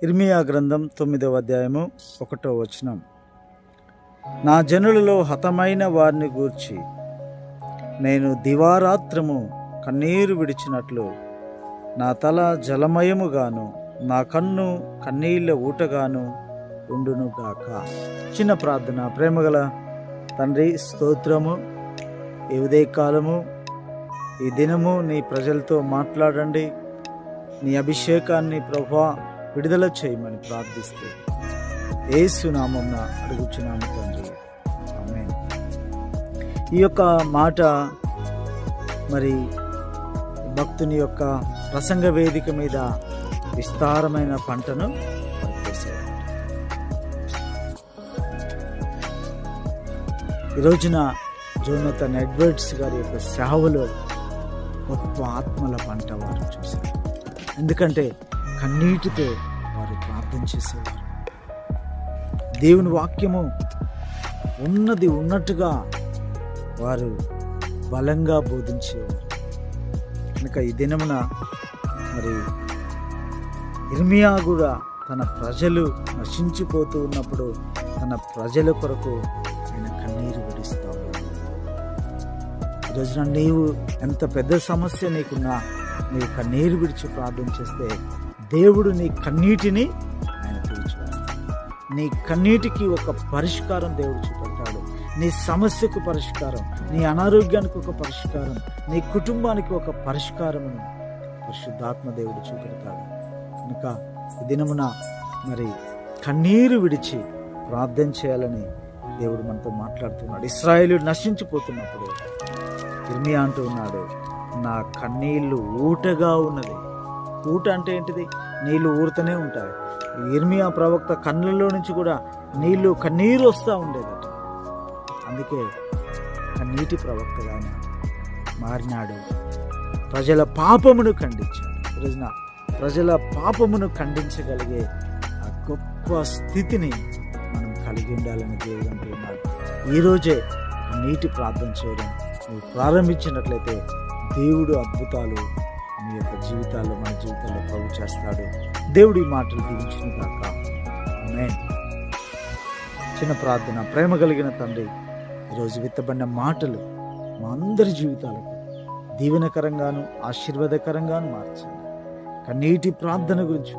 ఇర్మియా గ్రంథం 9వ అధ్యాయము 1వ వచనం. నా జనులలో హతమైన వారిని గూర్చి నేను దివారాత్రము కన్నీరు విడిచినట్లు నా తల జలమయముగాను నా కన్ను కన్నీళ్ళ ఊటగాను ఉండునుగాక. చిన్న ప్రార్థన. ప్రేమగల తండ్రి, స్తోత్రము. ఈ ఉదయకాలము, ఈ దినము నీ ప్రజలతో మాట్లాడండి. నీ అభిషేకాన్ని ప్రభువా విడుదల చేయమని ప్రార్థిస్తూ యేసు నామమున అడుగుచున్నాము తండ్రి, ఆమేన్. ఈ యొక్క మాట మరి భక్తుని యొక్క ప్రసంగ వేదిక మీద విస్తారమైన పంటను పనిచేసేవాడు. ఈ రోజున జోనథన్ ఎడ్వర్డ్స్ గారి యొక్క సేవలో గొప్ప ఆత్మల పంట వారు చూశారు. ఎందుకంటే కన్నీటితో వారు ప్రార్థన చేసేవారు. దేవుని వాక్యము ఉన్నది ఉన్నట్టుగా వారు బలంగా బోధించేవారు. కనుక ఈ దినమున మరి ఇర్మియా కూడా తన ప్రజలు నశించిపోతూ ఉన్నప్పుడు తన ప్రజల కొరకు ఆయన కన్నీరు విడుస్తాడు. ఈరోజున నీవు ఎంత పెద్ద సమస్య నీకున్నా నీవు కన్నీరు విడిచి ప్రార్థన చేస్తే దేవుడు నీ కన్నీటిని ఆయన తుడిచివేస్తాడు. నీ కన్నీటికి ఒక పరిష్కారం దేవుడు చూపెడతాడు. నీ సమస్యకు పరిష్కారం, నీ అనారోగ్యానికి ఒక పరిష్కారం, నీ కుటుంబానికి ఒక పరిష్కారమును పరిశుద్ధాత్మ దేవుడు చూపెడతాడు. కనుక ఈ దినమున మరి కన్నీరు విడిచి ప్రార్థన చేయాలని దేవుడు మనతో మాట్లాడుతున్నాడు. ఇశ్రాయేలు నశించిపోతున్నప్పుడు ఇర్మియా అంటూ ఉన్నాడు, నా కన్నీళ్లు ఊటగా ఉన్నది. ఊట అంటే ఏంటిది? నీళ్లు ఊరుతూనే ఉంటాయి. ఇర్మియా ప్రవక్త కళ్ళల్లో నుంచి కూడా కన్నీరు వస్తూ ఉండేదట. అందుకే కన్నీటి ప్రవక్తగా ఆయన మారినాడు. ప్రజల పాపమును ఖండించాడు. ఈరోజున ప్రజల పాపమును ఖండించగలిగే ఆ గొప్ప స్థితిని మనం కలిగి ఉండాలని దేవుడు అంటున్నాడు. ఈరోజే నీటి ప్రార్థన చేయడం నువ్వు ప్రారంభించినట్లయితే దేవుడు అద్భుతాలు మీ యొక్క జీవితాల్లో, మన జీవితాల్లో ప్రభు చేస్తాడు. దేవుడు ఈ మాటలు దీవించును గాక. ఆమేన్. చిన్న ప్రార్థన. ప్రేమ కలిగిన తండ్రి, ఈరోజు విత్తబడిన మాటలు మా అందరి జీవితాలకు దీవెనకరంగాను ఆశీర్వాదకరంగాను మార్చండి. కన్నీటి ప్రార్థన గురించి